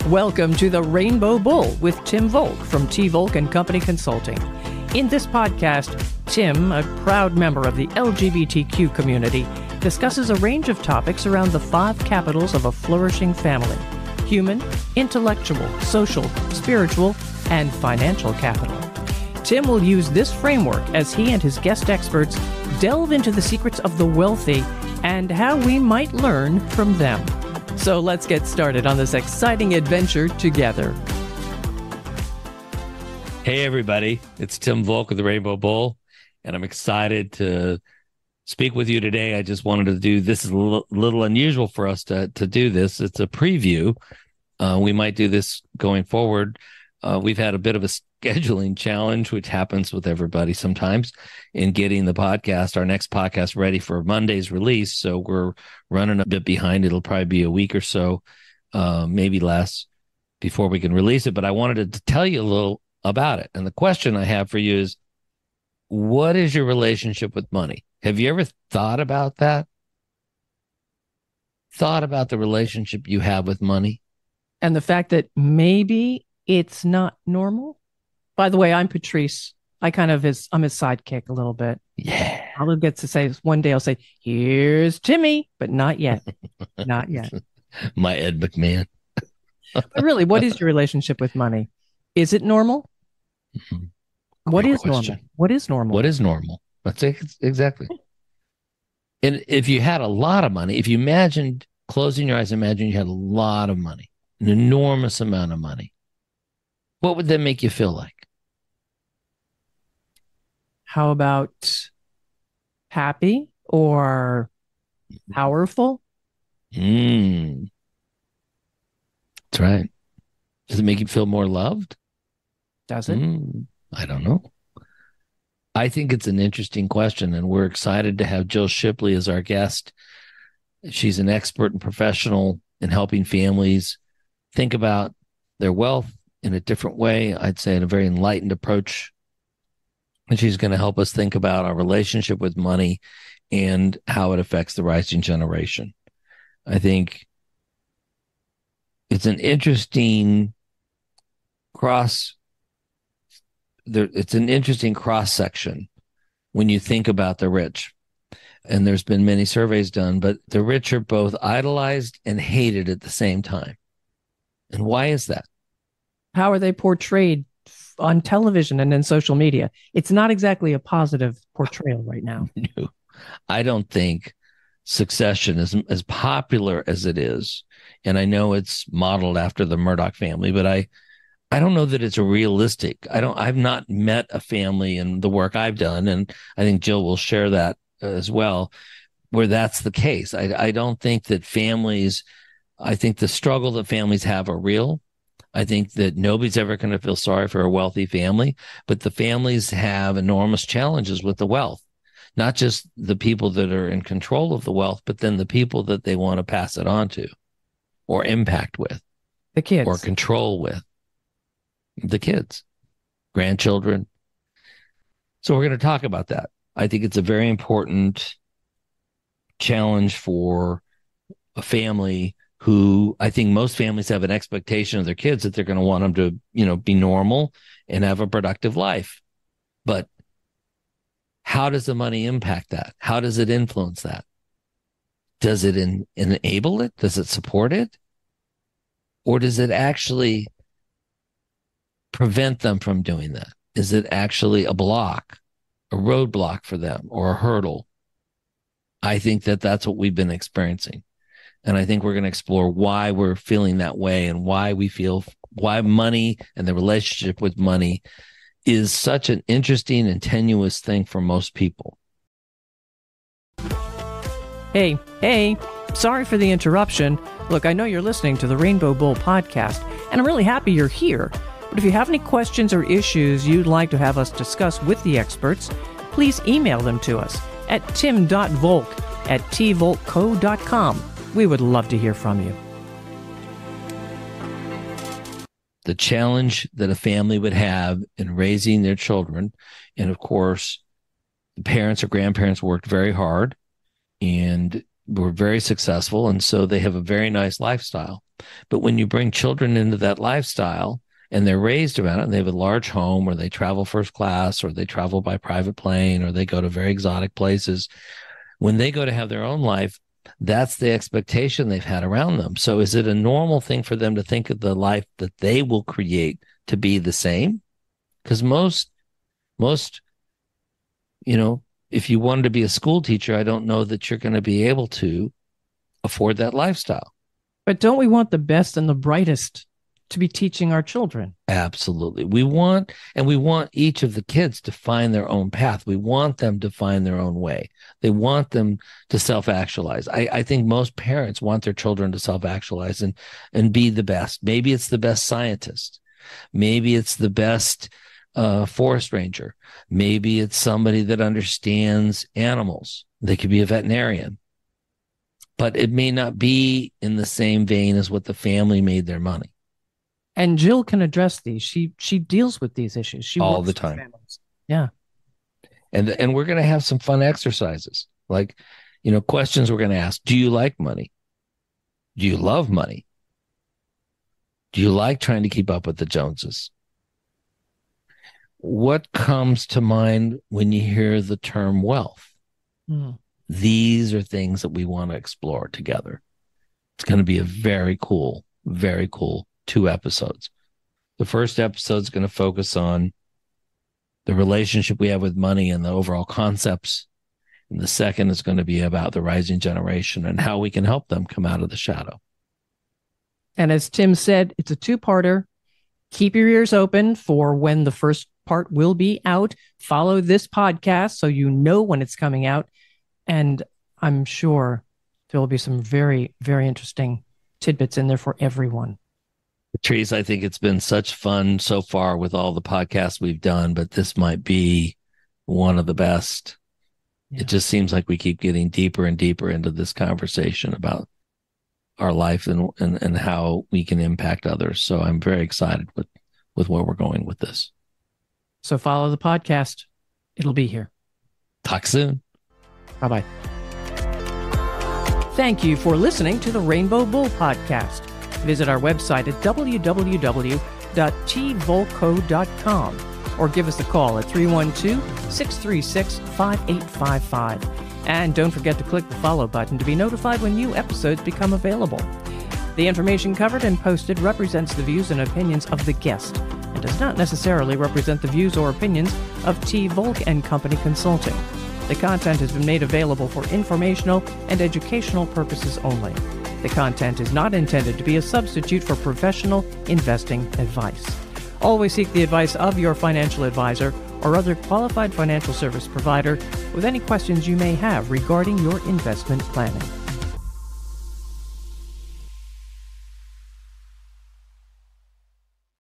Welcome to the Rainbow Bull with Tim Volk from Volk and Company Consulting. In this podcast, Tim, a proud member of the LGBTQ community, discusses a range of topics around the 5 capitals of a flourishing family: human, intellectual, social, spiritual, and financial capital. Tim will use this framework as he and his guest experts delve into the secrets of the wealthy and how we might learn from them. So let's get started on this exciting adventure together. Hey, everybody. It's Tim Volk of the Rainbow Bull, and I'm excited to speak with you today. I just wanted to do this. Is a little unusual for us to do this. It's a preview. We might do this going forward. We've had a bit of a scheduling challenge, which happens with everybody sometimes, in getting the podcast, our next podcast, ready for Monday's release. So we're running a bit behind. It'll probably be a week or so, maybe less, before we can release it. But I wanted to tell you a little about it. And the question I have for you is, what is your relationship with money? Have you ever thought about that? Thought about the relationship you have with money? And the fact that maybe it's not normal? By the way, I'm Patrice. I'm his sidekick a little bit. Yeah. All I get to say is one day I'll say, here's Timmy, but not yet. Not yet. My Ed McMahon. But really, what is your relationship with money? Is it normal? Mm-hmm. What is normal? What is normal? What is normal? That's it, exactly. And if you had a lot of money, if you imagined, closing your eyes, imagine you had a lot of money, an enormous amount of money, what would that make you feel like? How about happy or powerful? That's right. Does it make you feel more loved? Does it? I don't know. I think it's an interesting question, and we're excited to have Jill Shipley as our guest. She's an expert and professional in helping families think about their wealth in a different way. I'd say in a very enlightened approach. And she's going to help us think about our relationship with money and how it affects the rising generation. I think it's an interesting cross-section when you think about the rich. And there's been many surveys done, but the rich are both idolized and hated at the same time. And why is that? How are they portrayed on television and in social media? It's not exactly a positive portrayal right now. No, I don't think Succession is as popular as it is. And I know it's modeled after the Murdoch family, but I don't know that it's realistic. I've not met a family in the work I've done, and I think Jill will share that as well, where that's the case. I don't think that I think the struggle that families have are real. I think that nobody's ever going to feel sorry for a wealthy family, but the families have enormous challenges with the wealth, not just the people that are in control of the wealth, but then the people that they want to pass it on to or impact with, the kids, or control with, the kids, grandchildren. So we're going to talk about that. I think it's a very important challenge for a family who, I think most families have an expectation of their kids that they're going to want them to, be normal and have a productive life. But how does the money impact that? How does it influence that? Does it enable it? Does it support it? Or does it actually prevent them from doing that? Is it actually a roadblock for them, or a hurdle? I think that that's what we've been experiencing. And I think we're going to explore why we're feeling that way and why money and the relationship with money is such an interesting and tenuous thing for most people. Hey, sorry for the interruption. Look, I know you're listening to the Rainbow Bull podcast, and I'm really happy you're here. But if you have any questions or issues you'd like to have us discuss with the experts, please email them to us at tim.volk@tvolkco.com. We would love to hear from you. The challenge that a family would have in raising their children, and of course, the parents or grandparents worked very hard, and were very successful, and so they have a very nice lifestyle. But when you bring children into that lifestyle and they're raised around it, and they have a large home, or they travel first class, or they travel by private plane, or they go to very exotic places, when they go to have their own life, that's the expectation they've had around them. So is it a normal thing for them to think of the life that they will create to be the same? Because most, if you wanted to be a school teacher, I don't know that you're going to be able to afford that lifestyle. But don't we want the best and the brightest to be teaching our children? Absolutely. We want each of the kids to find their own path. We want them to find their own way. They want them to self-actualize. I think most parents want their children to self-actualize and be the best. Maybe it's the best scientist. Maybe it's the best forest ranger. Maybe it's somebody that understands animals. They could be a veterinarian. But it may not be in the same vein as what the family made their money. And Jill can address these. She deals with these issues. She all works the with time. families. Yeah. And we're going to have some fun exercises. Like, questions we're going to ask. Do you like money? Do you love money? Do you like trying to keep up with the Joneses? What comes to mind when you hear the term wealth? These are things that we want to explore together. It's going to be a very cool 2 episodes. The first episode is going to focus on the relationship we have with money and the overall concepts. And the second is going to be about the rising generation and how we can help them come out of the shadow. And as Tim said, it's a 2-parter. Keep your ears open for when the first part will be out. Follow this podcast so you know when it's coming out. And I'm sure there will be some very, very interesting tidbits in there for everyone. Patrice, I think it's been such fun so far with all the podcasts we've done, but this might be one of the best. Yeah. It just seems like we keep getting deeper and deeper into this conversation about our life and how we can impact others. So I'm very excited with where we're going with this. So follow the podcast. It'll be here. Talk soon. Bye-bye. Thank you for listening to the Rainbow Bull Podcast. Visit our website at www.tvolco.com or give us a call at 312-636-5855. And don't forget to click the follow button to be notified when new episodes become available. The information covered and posted represents the views and opinions of the guest and does not necessarily represent the views or opinions of T. Volk and Company Consulting. The content has been made available for informational and educational purposes only. The content is not intended to be a substitute for professional investing advice. Always seek the advice of your financial advisor or other qualified financial service provider with any questions you may have regarding your investment planning.